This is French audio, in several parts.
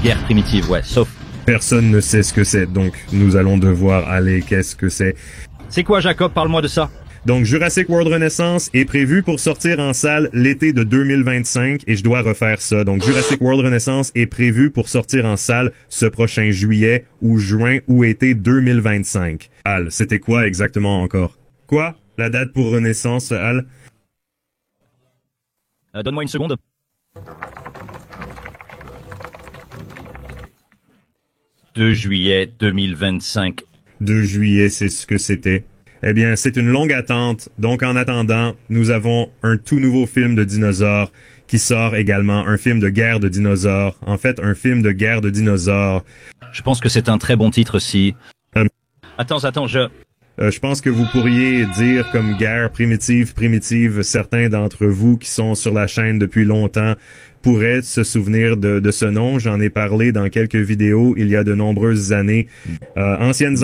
Guerre primitive, ouais, sauf... Personne ne sait ce que c'est, donc nous allons devoir aller. Qu'est-ce que c'est? C'est quoi, Jacob? Parle-moi de ça. Donc, Jurassic World Renaissance est prévu pour sortir en salle l'été de 2025 et je dois refaire ça. Donc, Jurassic World Renaissance est prévu pour sortir en salle ce prochain juillet ou juin ou été 2025. Al, c'était quoi exactement encore? Quoi? La date pour Renaissance, Al? Donne-moi une seconde. « 2 juillet 2025. » 2 juillet, c'est ce que c'était. Eh bien, c'est une longue attente. Donc, en attendant, nous avons un tout nouveau film de dinosaures qui sort également. Un film de guerre de dinosaures. En fait, un film de guerre de dinosaures. Je pense que c'est un très bon titre si... Attends, Je pense que vous pourriez dire comme guerre primitive. Certains d'entre vous qui sont sur la chaîne depuis longtemps pourraient se souvenir de ce nom. J'en ai parlé dans quelques vidéos il y a de nombreuses années. Anciennes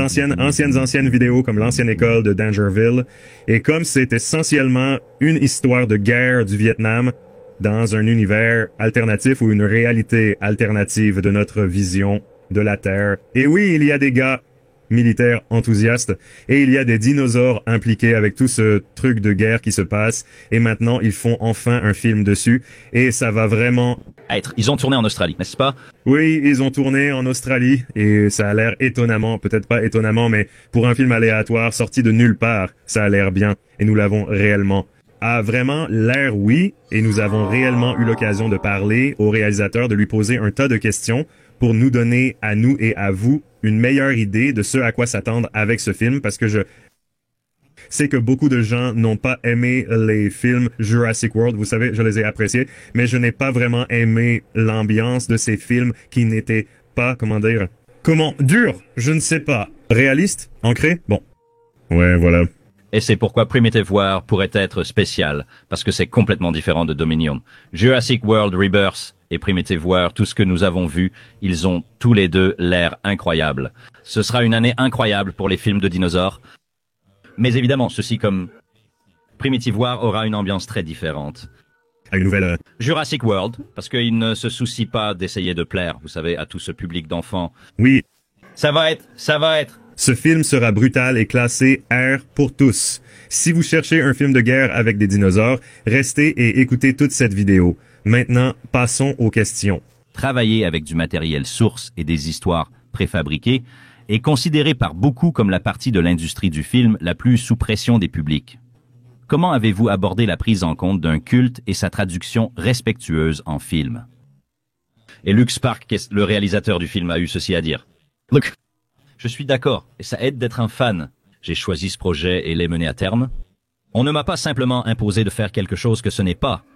vidéos comme l'ancienne école de Dangerville. Et comme c'est essentiellement une histoire de guerre du Vietnam dans un univers alternatif ou une réalité alternative de notre vision de la Terre. Et oui, il y a des gars militaires enthousiastes et il y a des dinosaures impliqués avec tout ce truc de guerre qui se passe et maintenant ils font enfin un film dessus et ça va vraiment être. Ils ont tourné en Australie, n'est-ce pas? Oui, ils ont tourné en Australie et ça a l'air étonnamment, peut-être pas étonnamment, mais pour un film aléatoire sorti de nulle part, ça a l'air bien et nous l'avons réellement. A vraiment l'air oui et nous avons réellement eu l'occasion de parler au réalisateur, de lui poser un tas de questions pour nous donner à nous et à vous une meilleure idée de ce à quoi s'attendre avec ce film parce que je sais que beaucoup de gens n'ont pas aimé les films Jurassic World, vous savez, je les ai appréciés, mais je n'ai pas vraiment aimé l'ambiance de ces films qui n'étaient pas, dur, je ne sais pas, réaliste, ancré, bon. Ouais, voilà. Et c'est pourquoi Primitive War pourrait être spécial, parce que c'est complètement différent de Dominion. Jurassic World Rebirth et Primitive War, tout ce que nous avons vu, ils ont tous les deux l'air incroyables. Ce sera une année incroyable pour les films de dinosaures. Mais évidemment, ceci comme Primitive War aura une ambiance très différente. Une nouvelle... Jurassic World, parce qu'il ne se soucie pas d'essayer de plaire, vous savez, à tout ce public d'enfants. Oui. Ça va être. Ce film sera brutal et classé R pour tous. Si vous cherchez un film de guerre avec des dinosaures, restez et écoutez toute cette vidéo. Maintenant, passons aux questions. Travailler avec du matériel source et des histoires préfabriquées est considéré par beaucoup comme la partie de l'industrie du film la plus sous pression des publics. Comment avez-vous abordé la prise en compte d'un culte et sa traduction respectueuse en film? Et Luke Spark, le réalisateur du film, a eu ceci à dire. Look. Je suis d'accord, et ça aide d'être un fan. J'ai choisi ce projet et l'ai mené à terme. On ne m'a pas simplement imposé de faire quelque chose que ce n'est pas,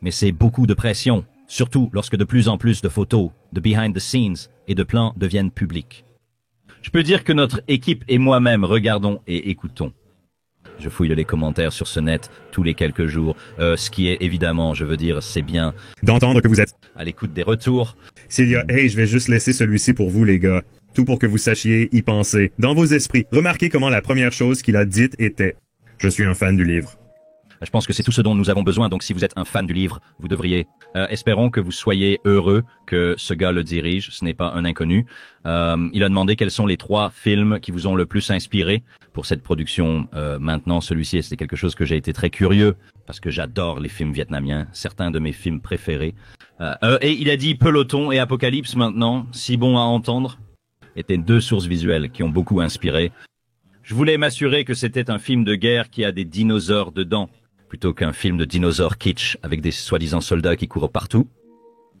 mais c'est beaucoup de pression, surtout lorsque de plus en plus de photos, de behind the scenes et de plans deviennent publics. Je peux dire que notre équipe et moi-même regardons et écoutons. Je fouille les commentaires sur ce net tous les quelques jours, ce qui est évidemment, je veux dire, c'est bien d'entendre que vous êtes à l'écoute des retours. Hey, je vais juste laisser celui-ci pour vous les gars. Tout pour que vous sachiez y penser. Dans vos esprits, remarquez comment la première chose qu'il a dite était « Je suis un fan du livre ». Je pense que c'est tout ce dont nous avons besoin, donc si vous êtes un fan du livre, vous devriez. Espérons que vous soyez heureux que ce gars le dirige, ce n'est pas un inconnu. Il a demandé quels sont les 3 films qui vous ont le plus inspiré pour cette production. Maintenant, celui-ci, c'est quelque chose que j'ai été très curieux, parce que j'adore les films vietnamiens, certains de mes films préférés. Et il a dit Peloton et Apocalypse maintenant, si bon à entendre, étaient 2 sources visuelles qui ont beaucoup inspiré. Je voulais m'assurer que c'était un film de guerre qui a des dinosaures dedans, plutôt qu'un film de dinosaures kitsch avec des soi-disant soldats qui courent partout.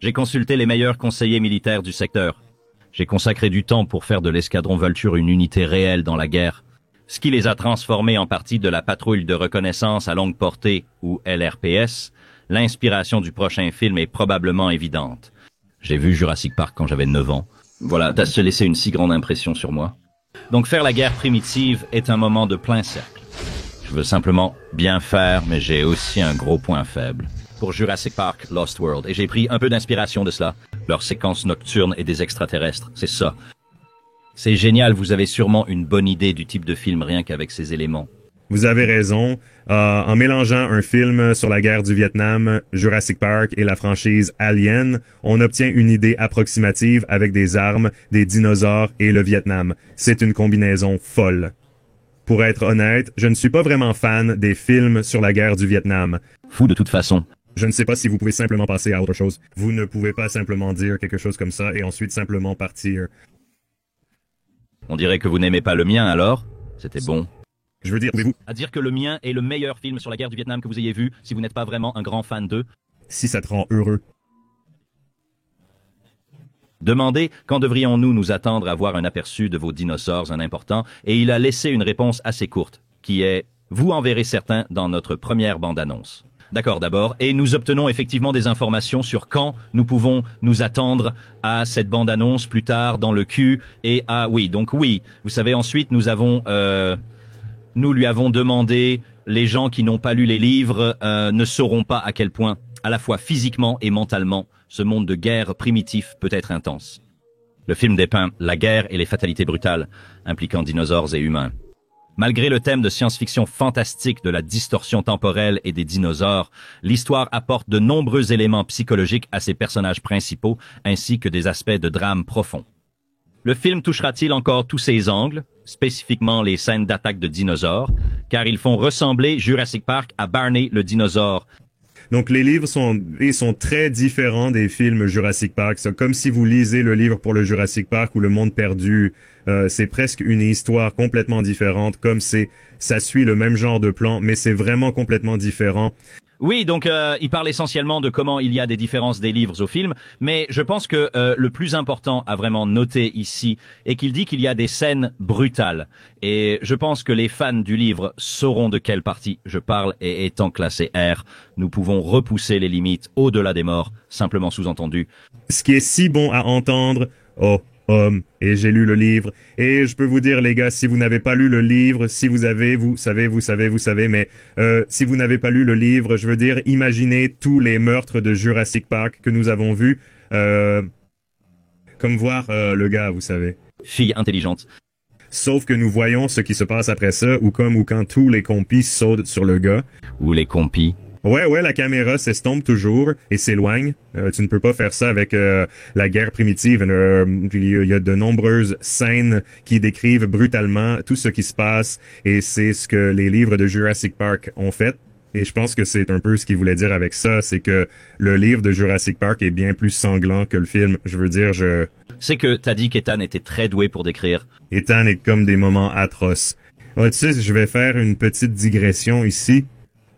J'ai consulté les meilleurs conseillers militaires du secteur. J'ai consacré du temps pour faire de l'escadron Vulture une unité réelle dans la guerre, ce qui les a transformés en partie de la patrouille de reconnaissance à longue portée, ou LRPS. L'inspiration du prochain film est probablement évidente. J'ai vu Jurassic Park quand j'avais 9 ans. Voilà, ça se laissé une si grande impression sur moi. Donc faire la guerre primitive est un moment de plein cercle. Je veux simplement bien faire, mais j'ai aussi un gros point faible. Pour Jurassic Park, Lost World, et j'ai pris un peu d'inspiration de cela. Leurs séquences nocturnes et des extraterrestres, c'est ça. C'est génial, vous avez sûrement une bonne idée du type de film rien qu'avec ces éléments. Vous avez raison. En mélangeant un film sur la guerre du Vietnam, Jurassic Park et la franchise Alien, on obtient une idée approximative avec des armes, des dinosaures et le Vietnam. C'est une combinaison folle. Pour être honnête, je ne suis pas vraiment fan des films sur la guerre du Vietnam. Fou de toute façon. Je ne sais pas si vous pouvez simplement passer à autre chose. Vous ne pouvez pas simplement dire quelque chose comme ça et ensuite simplement partir. On dirait que vous n'aimez pas le mien alors? C'était bon. Je veux dire, pouvez-vous... À dire que le mien est le meilleur film sur la guerre du Vietnam que vous ayez vu, si vous n'êtes pas vraiment un grand fan d'eux? Si ça te rend heureux. Demandez quand devrions-nous nous attendre à voir un aperçu de vos dinosaures un important, et il a laissé une réponse assez courte, qui est « Vous en verrez certains dans notre première bande-annonce ». D'accord d'abord, et nous obtenons effectivement des informations sur quand nous pouvons nous attendre à cette bande-annonce plus tard dans le Q, et oui, donc oui, vous savez, ensuite nous lui avons demandé, les gens qui n'ont pas lu les livres ne sauront pas à quel point, à la fois physiquement et mentalement, ce monde de guerre primitif peut être intense. Le film dépeint la guerre et les fatalités brutales impliquant dinosaures et humains. Malgré le thème de science-fiction fantastique de la distorsion temporelle et des dinosaures, l'histoire apporte de nombreux éléments psychologiques à ses personnages principaux ainsi que des aspects de drame profond. Le film touchera-t-il encore tous ses angles, spécifiquement les scènes d'attaque de dinosaures, car ils font ressembler Jurassic Park à Barney le dinosaure. Donc les livres sont très différents des films Jurassic Park. C'est comme si vous lisez le livre pour le Jurassic Park ou Le Monde Perdu. C'est presque une histoire complètement différente, comme ça suit le même genre de plan, mais c'est vraiment complètement différent. Oui, donc il parle essentiellement de comment il y a des différences des livres au film, mais je pense que le plus important à vraiment noter ici est qu'il dit qu'il y a des scènes brutales. Et je pense que les fans du livre sauront de quelle partie je parle, et étant classé R, nous pouvons repousser les limites au-delà des morts, simplement sous-entendu. Ce qui est si bon à entendre, et j'ai lu le livre, et je peux vous dire, les gars, si vous n'avez pas lu le livre, si vous avez, vous savez, mais si vous n'avez pas lu le livre, je veux dire, imaginez tous les meurtres de Jurassic Park que nous avons vus, comme voir le gars, vous savez. Fille intelligente. Sauf que nous voyons ce qui se passe après ça, ou quand tous les compis sautent sur le gars. Ou les compis. Ouais, la caméra s'estompe toujours et s'éloigne. Tu ne peux pas faire ça avec la guerre primitive. Il y a de nombreuses scènes qui décrivent brutalement tout ce qui se passe, et c'est ce que les livres de Jurassic Park ont fait. Et je pense que c'est un peu ce qu'il voulait dire avec ça, c'est que le livre de Jurassic Park est bien plus sanglant que le film. Je veux dire, C'est que t'as dit qu'Ethan était très doué pour décrire. Ethan est comme des moments atroces. Ouais, tu sais, je vais faire une petite digression ici.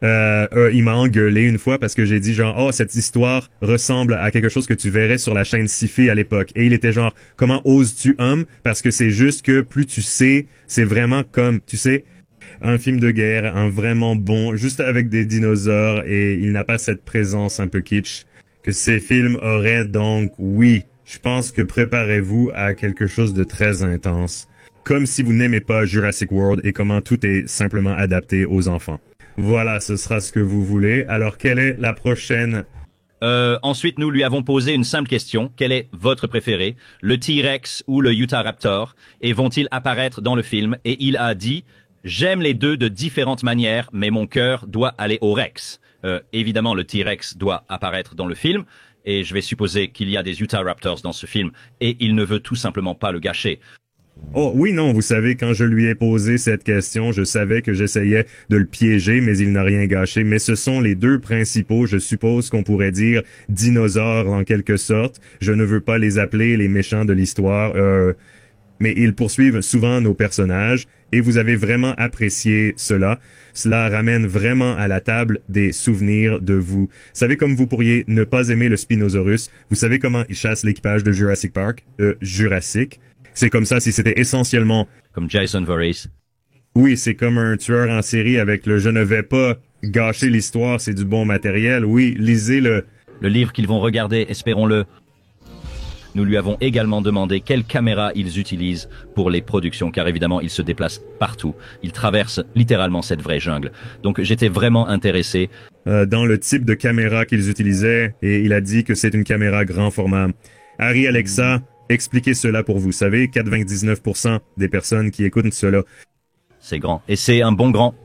Il m'a engueulé une fois parce que j'ai dit genre, oh, cette histoire ressemble à quelque chose que tu verrais sur la chaîne Sci-Fi à l'époque. Et il était genre, comment oses-tu, homme? Parce que c'est juste que plus tu sais, c'est vraiment comme, tu sais, un film de guerre, un vraiment bon, juste avec des dinosaures, et il n'a pas cette présence un peu kitsch que ces films auraient. Donc oui, je pense que préparez-vous à quelque chose de très intense. Comme si vous n'aimez pas Jurassic World et comment tout est simplement adapté aux enfants. Voilà, ce sera ce que vous voulez. Alors, quelle est la prochaine? Ensuite, nous lui avons posé une simple question. Quel est votre préféré? Le T-Rex ou le Utahraptor? Et vont-ils apparaître dans le film? Et il a dit, j'aime les deux de différentes manières, mais mon cœur doit aller au Rex. Évidemment, le T-Rex doit apparaître dans le film. Et je vais supposer qu'il y a des Utahraptors dans ce film. Et il ne veut tout simplement pas le gâcher. Oh oui, non, vous savez, quand je lui ai posé cette question, je savais que j'essayais de le piéger, mais il n'a rien gâché. Mais ce sont les deux principaux, je suppose qu'on pourrait dire, dinosaures en quelque sorte. Je ne veux pas les appeler les méchants de l'histoire, mais ils poursuivent souvent nos personnages, et vous avez vraiment apprécié cela. Cela ramène vraiment à la table des souvenirs de vous. Vous savez comme vous pourriez ne pas aimer le Spinosaurus. Vous savez comment il chasse l'équipage de Jurassic Park? Jurassic. C'est comme ça si c'était essentiellement... Comme Jason Voorhees. Oui, c'est comme un tueur en série avec le « je ne vais pas gâcher l'histoire, c'est du bon matériel ». Oui, lisez-le. Le livre qu'ils vont regarder, espérons-le. Nous lui avons également demandé quelle caméra ils utilisent pour les productions, car évidemment, ils se déplacent partout. Ils traversent littéralement cette vraie jungle. Donc, j'étais vraiment intéressé. Dans le type de caméra qu'ils utilisaient, et il a dit que c'est une caméra grand format. Harry Alexa... Expliquez cela pour vous. Savez, 99% des personnes qui écoutent cela. C'est grand. Et c'est un bon grand.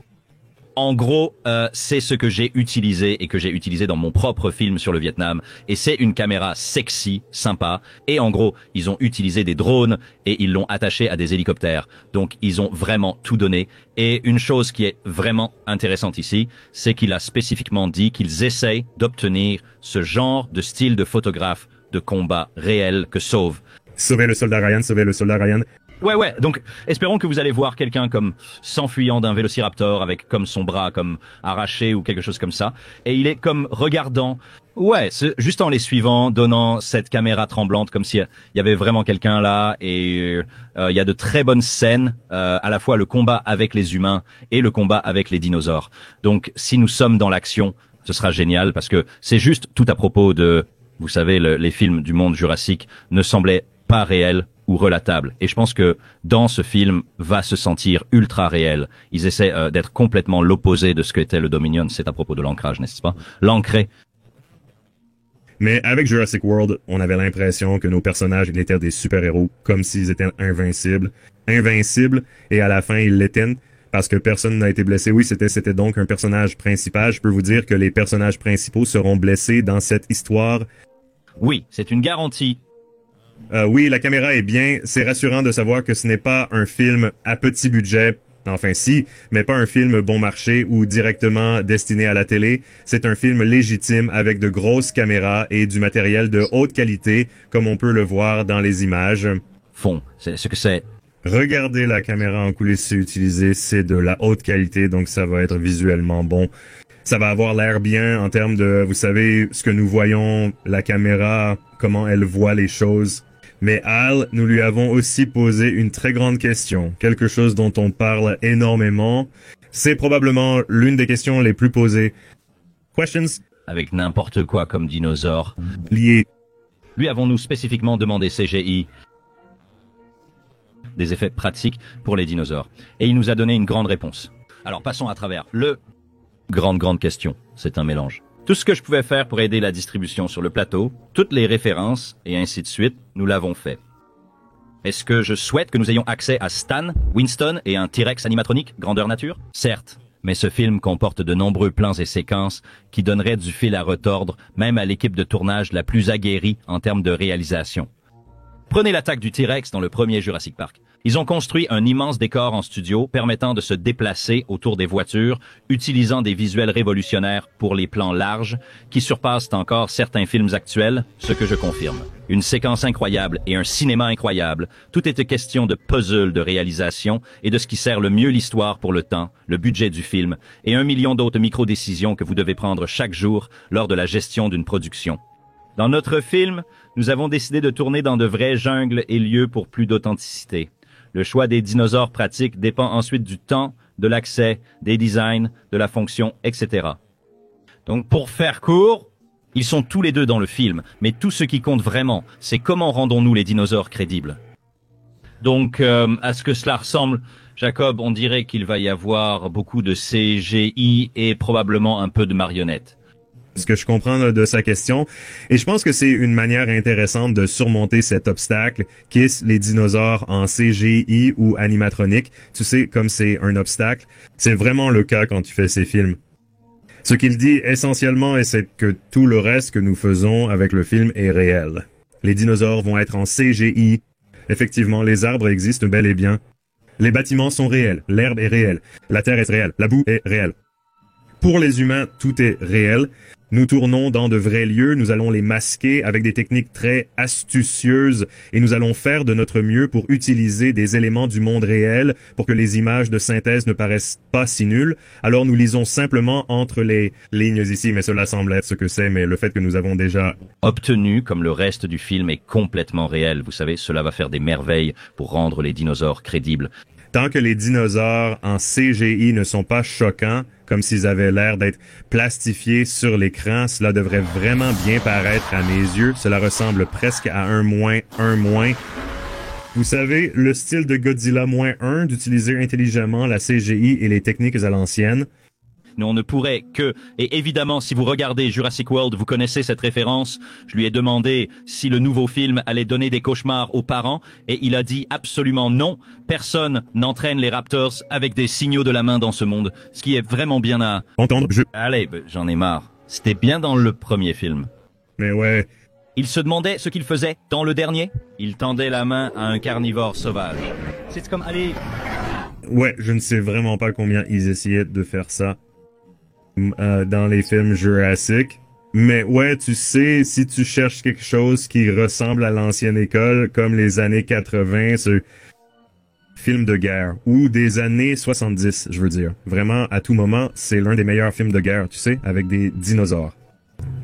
En gros, c'est ce que j'ai utilisé et que j'ai utilisé dans mon propre film sur le Vietnam. Et c'est une caméra sexy, sympa. Et en gros, ils ont utilisé des drones et ils l'ont attaché à des hélicoptères. Donc, ils ont vraiment tout donné. Et une chose qui est vraiment intéressante ici, c'est qu'il a spécifiquement dit qu'ils essayent d'obtenir ce genre de style de photographe de combat réel que Sauve. Sauver le soldat Ryan, sauver le soldat Ryan. Ouais. Donc, espérons que vous allez voir quelqu'un comme s'enfuyant d'un vélociraptor avec comme son bras comme arraché ou quelque chose comme ça. Et il est comme regardant, juste en les suivant, donnant cette caméra tremblante comme s'il y avait vraiment quelqu'un là. Et il y a de très bonnes scènes, à la fois le combat avec les humains et le combat avec les dinosaures. Donc, si nous sommes dans l'action, ce sera génial parce que c'est juste tout à propos de, vous savez, les films du monde jurassique ne semblaient pas réels ou relatable. Et je pense que dans ce film va se sentir ultra réel. Ils essaient d'être complètement l'opposé de ce qu'était le Dominion. C'est à propos de l'ancrage, n'est-ce pas? L'ancré. Mais avec Jurassic World, on avait l'impression que nos personnages ils étaient des super-héros, comme s'ils étaient invincibles. Invincibles, et à la fin, ils l'éteignent parce que personne n'a été blessé. Oui, c'était donc un personnage principal. Je peux vous dire que les personnages principaux seront blessés dans cette histoire. Oui, c'est une garantie. Oui, la caméra est bien. C'est rassurant de savoir que ce n'est pas un film à petit budget. Enfin, si, mais pas un film bon marché ou directement destiné à la télé. C'est un film légitime avec de grosses caméras et du matériel de haute qualité, comme on peut le voir dans les images. Fond, c'est ce que c'est. Regardez la caméra en coulisses utilisée, c'est de la haute qualité, donc ça va être visuellement bon. Ça va avoir l'air bien en termes de, vous savez, ce que nous voyons, la caméra, comment elle voit les choses. Mais Al, nous lui avons aussi posé une très grande question, quelque chose dont on parle énormément. C'est probablement l'une des questions les plus posées. Questions? Avec n'importe quoi comme dinosaure. Lié. Lui avons-nous spécifiquement demandé CGI, des effets pratiques pour les dinosaures. Et il nous a donné une grande réponse. Alors passons à travers le... Grande question, c'est un mélange. Tout ce que je pouvais faire pour aider la distribution sur le plateau, toutes les références, et ainsi de suite, nous l'avons fait. Est-ce que je souhaite que nous ayons accès à Stan, Winston et un T-Rex animatronique, grandeur nature? Certes, mais ce film comporte de nombreux plans et séquences qui donneraient du fil à retordre, même à l'équipe de tournage la plus aguerrie en termes de réalisation. Prenez l'attaque du T-Rex dans le premier Jurassic Park. Ils ont construit un immense décor en studio permettant de se déplacer autour des voitures, utilisant des visuels révolutionnaires pour les plans larges qui surpassent encore certains films actuels, ce que je confirme. Une séquence incroyable et un cinéma incroyable. Tout était question de puzzle de réalisation et de ce qui sert le mieux l'histoire pour le temps, le budget du film et 1 million d'autres micro-décisions que vous devez prendre chaque jour lors de la gestion d'une production. Dans notre film, nous avons décidé de tourner dans de vraies jungles et lieux pour plus d'authenticité. Le choix des dinosaures pratiques dépend ensuite du temps, de l'accès, des designs, de la fonction, etc. Donc pour faire court, ils sont tous les deux dans le film, mais tout ce qui compte vraiment, c'est comment rendons-nous les dinosaures crédibles. Donc à ce que cela ressemble, Jacob, on dirait qu'il va y avoir beaucoup de CGI et probablement un peu de marionnettes. Ce que je comprends de sa question. Et je pense que c'est une manière intéressante de surmonter cet obstacle qu'est les dinosaures en CGI ou animatronique. Tu sais, comme c'est un obstacle, c'est vraiment le cas quand tu fais ces films. Ce qu'il dit essentiellement, c'est que tout le reste que nous faisons avec le film est réel. Les dinosaures vont être en CGI. Effectivement, les arbres existent bel et bien. Les bâtiments sont réels. L'herbe est réelle. La terre est réelle. La boue est réelle. Pour les humains, tout est réel. Nous tournons dans de vrais lieux, nous allons les masquer avec des techniques très astucieuses et nous allons faire de notre mieux pour utiliser des éléments du monde réel pour que les images de synthèse ne paraissent pas si nulles. Alors nous lisons simplement entre les lignes ici, mais cela semble être ce que c'est, mais le fait que nous avons déjà obtenu, comme le reste du film est complètement réel. Vous savez, cela va faire des merveilles pour rendre les dinosaures crédibles. Tant que les dinosaures en CGI ne sont pas choquants, comme s'ils avaient l'air d'être plastifiés sur l'écran, cela devrait vraiment bien paraître à mes yeux. Cela ressemble presque à un moins. Vous savez, le style de Godzilla -1 d'utiliser intelligemment la CGI et les techniques à l'ancienne. Nous, on ne pourrait que... Et évidemment, si vous regardez Jurassic World, vous connaissez cette référence. Je lui ai demandé si le nouveau film allait donner des cauchemars aux parents, et il a dit absolument non. Personne n'entraîne les Raptors avec des signaux de la main dans ce monde, ce qui est vraiment bien à... Entendre, Allez, j'en ai marre. C'était bien dans le premier film. Mais ouais... Il se demandait ce qu'il faisait dans le dernier. Il tendait la main à un carnivore sauvage. C'est comme, allez... Ouais, je ne sais vraiment pas combien ils essayaient de faire ça dans les films Jurassic. Mais ouais, tu sais, si tu cherches quelque chose qui ressemble à l'ancienne école, comme les années 80, ce film de guerre, ou des années 70, je veux dire. Vraiment, à tout moment, c'est l'un des meilleurs films de guerre, tu sais, avec des dinosaures.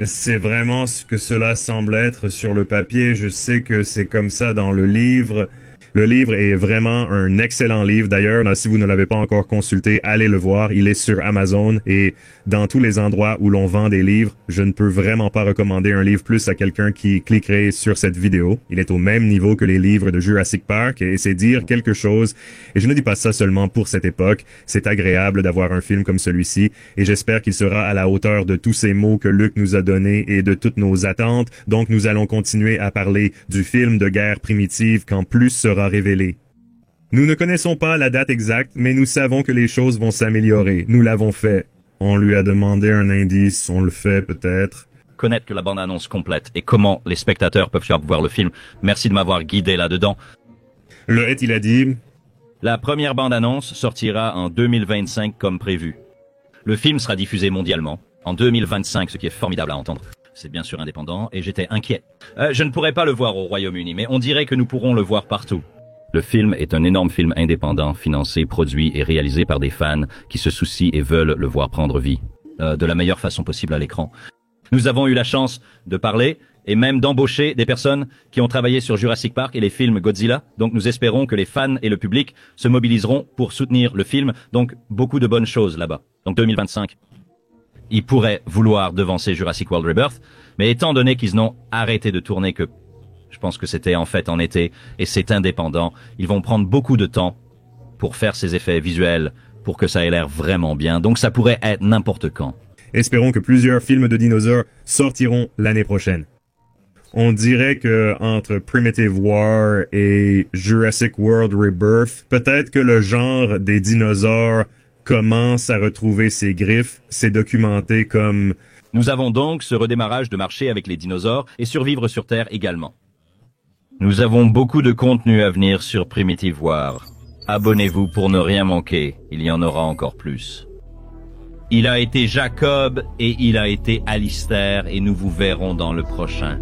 C'est vraiment ce que cela semble être sur le papier. Je sais que c'est comme ça dans le livre. Le livre est vraiment un excellent livre. D'ailleurs, si vous ne l'avez pas encore consulté, allez le voir. Il est sur Amazon et dans tous les endroits où l'on vend des livres. Je ne peux vraiment pas recommander un livre plus à quelqu'un qui cliquerait sur cette vidéo. Il est au même niveau que les livres de Jurassic Park et c'est dire quelque chose. Et je ne dis pas ça seulement pour cette époque. C'est agréable d'avoir un film comme celui-ci et j'espère qu'il sera à la hauteur de tous ces mots que Luc nous a donnés et de toutes nos attentes. Donc, nous allons continuer à parler du film de guerre primitive quand plus sera révélé. Nous ne connaissons pas la date exacte, mais nous savons que les choses vont s'améliorer. Nous l'avons fait. On lui a demandé un indice, on le fait peut-être. Connaître que la bande-annonce complète et comment les spectateurs peuvent voir le film. Merci de m'avoir guidé là-dedans. Le hit, il a dit... La première bande-annonce sortira en 2025 comme prévu. Le film sera diffusé mondialement en 2025, ce qui est formidable à entendre. C'est bien sûr indépendant et j'étais inquiet. Je ne pourrais pas le voir au Royaume-Uni, mais on dirait que nous pourrons le voir partout. Le film est un énorme film indépendant, financé, produit et réalisé par des fans qui se soucient et veulent le voir prendre vie, de la meilleure façon possible à l'écran. Nous avons eu la chance de parler et même d'embaucher des personnes qui ont travaillé sur Jurassic Park et les films Godzilla. Donc nous espérons que les fans et le public se mobiliseront pour soutenir le film. Donc beaucoup de bonnes choses là-bas. Donc 2025. Ils pourraient vouloir devancer Jurassic World Rebirth, mais étant donné qu'ils n'ont arrêté de tourner que, je pense que c'était en fait en été, et c'est indépendant, ils vont prendre beaucoup de temps pour faire ces effets visuels, pour que ça ait l'air vraiment bien. Donc ça pourrait être n'importe quand. Espérons que plusieurs films de dinosaures sortiront l'année prochaine. On dirait que entre Primitive War et Jurassic World Rebirth, peut-être que le genre des dinosaures commence à retrouver ses griffes. C'est documenté comme... Nous avons donc ce redémarrage de marché avec les dinosaures et survivre sur Terre également. Nous avons beaucoup de contenu à venir sur Primitive War. Abonnez-vous pour ne rien manquer, il y en aura encore plus. Il a été Jacob et il a été Alistair et nous vous verrons dans le prochain.